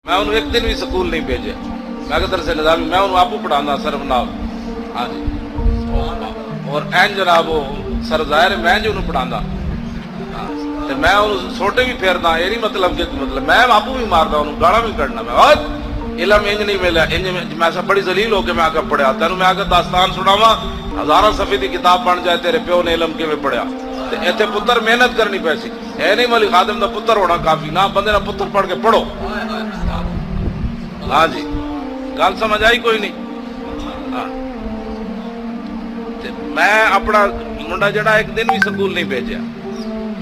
میں انہوں ایک دن بھی سکول نہیں بھیجے. میں درس نظامی میں انہوں آپ پڑھانا صرف نہ. ہاں جی. اور این جناب وہ سر ظاہر میں جو انہوں پڑھانا میں انہوں سوٹے بھی پھیرنا. یہ نہیں مطلب کہ مطلب میں آپ بھی مارنا انہوں گاڑا بھی کرنا. میں اور علم انج نہیں ملا انج میں سب بڑی ذلیل ہو کے میں آگے پڑھیا. تینوں میں آگے داستان سناوا ہزارہ صفحے کی کتاب بن جائے تیرے پیو نے علم کے میں پڑھیا. ایتھے پتر محنت کرنی پیسی. اے نہیں مولوی خادم دا پتر ہونا کافی نہ بندے نہ پتر پڑھ کے پڑھو. ہاں جی گل سمجھ آئی کوئی نہیں. ہاں میں اپنا منڈا جڑا ایک دن بھی سکول نہیں بھیجیا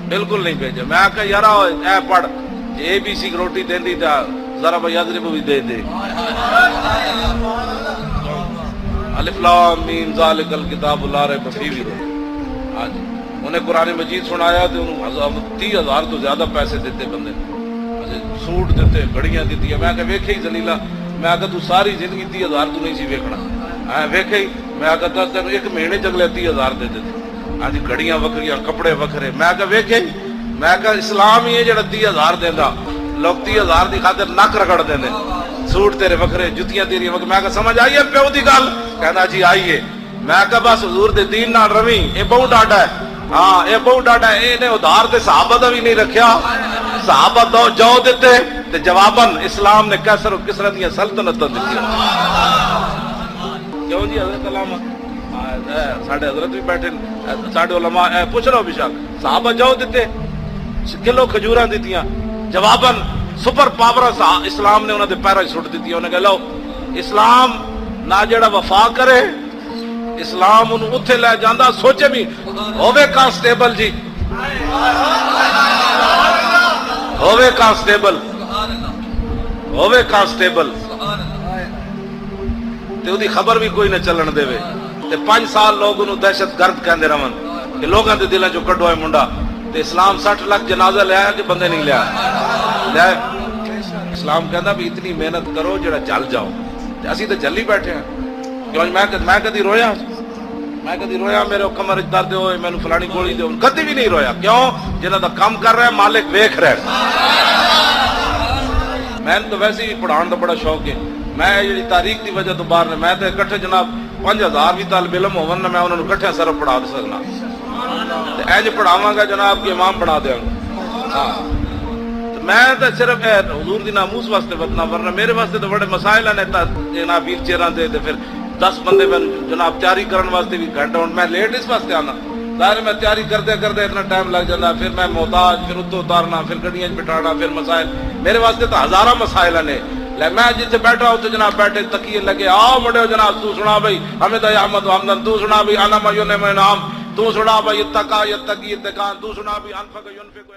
بالکل نہیں بھیجا. میں آخیا یار اے پڑھ اے بی سی روٹی دینی تا ذرا بھائی یضرب بھی دے دے. الف لام میم ذالک الکتاب لا ریب فیہ. ہاں جی انہیں قرآن مجید سنایا تو انہوں 30,000 تو زیادہ پیسے دیتے بندے نے. سوٹ دیتے گھڑیاں دیتی. میں کہ ویکھے ہی زلیلا. میں کہ تو ساری زندگی 30,000 تو نہیں سی ویکھنا. ویکھے ہی میں کہ تینوں ایک مہینے چگلے 30,000 دے دیتے. ہاں جی گھڑیاں وکھریاں کپڑے وکھرے. میں کہ ویکھے میں کہ اسلام ہی ہے جڑا 30,000 دیندا. لوگ 30,000 دی خاطر نک رگڑ دیندے. سوٹ تیرے وکھرے جتیاں تیری وکھرے. میں کہ سمجھ آئی ہے پیو دی گل. کہنا جی آئیے. میں کہ بس حضور دے دین نال رویں اے بہت ڈاڈا ہے. ہاں یہ بہت ڈاڈا ہے. یہ ادھار تے صحابہ دا بھی نہیں رکھیا. صحابہ دو جو دیتے تے جواباً اسلام نے کیسر و کسرا دیاں سلطنتاں دتیاں. کیوں جی حضرت علامہ ساڈے حضرت بھی بیٹھے ساڈے علماء پوچھ رہا بشاک صحابہ جو دیتے کلو کھجوراں دیتیاں جواباً سپر پاور اسلام نے انہوں نے پیرا سٹ دیتی. انہیں کہ لو اسلام نہ جڑا وفا کرے اسلام انہوں اتھے لے جاندہ. سوچے بھی ہووے کانسٹیبل جی ہووے کانسٹیبل تے دی خبر بھی کوئی نہ چلن دے وے. تے 5 سال لوگ انہوں دہشت گرد کہندے رہن کہ لوگاں دے دلوں چوں کڈو ہے منڈا. تے اسلام 60 لاکھ جنازہ لے آیا کہ بندے نہیں لے آیا. اسلام کہندا بھی اتنی محنت کرو جڑا جل جاؤ. تے اسی تے جلی بیٹھے ہیں. کیوں میں کدی رویا میرے کمر درد ہوئے میں فلانی گولی دے کدی بھی نہیں رویا. کیوں جنہاں دا کام کر رہا ہے مالک ویکھ رہا ہے. میں تو ویسے ہی پڑھان دا بڑا شوق ہے. میں جڑی تاریخ دی وجہ تو باہر نے میں تے اکٹھے جناب 5,000 بھی طالب علم ہون میں انہوں نے اکٹھے صرف پڑھا دے سکنا. اینج پڑھاواں گا جناب کہ امام بنا دیا گا. ہاں میں تو صرف حضور دی ناموس واسطے بدنا ورنہ میرے واسطے تو بڑے مسائل ہیں جناب ویل چیئراں دے پھر 10 بندے میں جناب تیاری کرنے واسطے بھی گھنٹہ میں لیٹ اس واسطے آنا. ظاہر میں تیاری کرتے اتنا ٹائم لگ جاتا. پھر میں محتاج پھر اتو اتارنا پھر گڈیاں بٹھانا پھر مسائل. میرے واسطے تو ہزارہ مسائل ہیں. میں جتنے بیٹھا ہوں تو جناب بیٹھے تکیے لگے آؤ مڑے جناب تو سنا بھائی حمد احمد حمدن تو سنا بھی انا ما ینم انعام تو سنا بھائی اتقا یتقی اتقان تو سنا بھی انفق ینفق